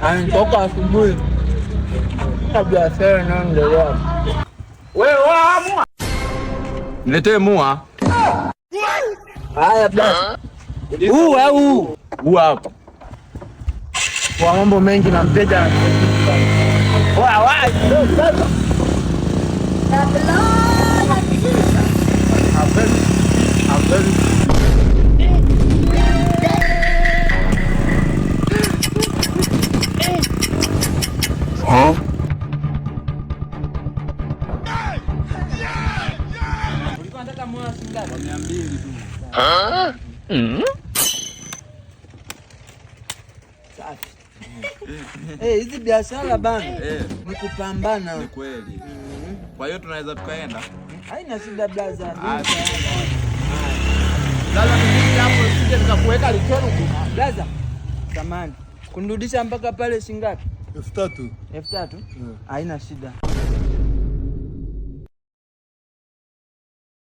Anatoka asubuhi. Kabla sasa naendelea. Wewe amua. Niletee mua. Haya basi. Huu hapa. Kwa mambo mengi na mteja. Hizi biashara bana ni kupambana. Ni kweli. Kwa hiyo tunaweza tukaenda. Haina shida blaza. Blaza mimi hapo sije nikakuweka litono blaza. Tamani. Kunirudisha mpaka pale shingapi? 3000. 3000? Haina shida.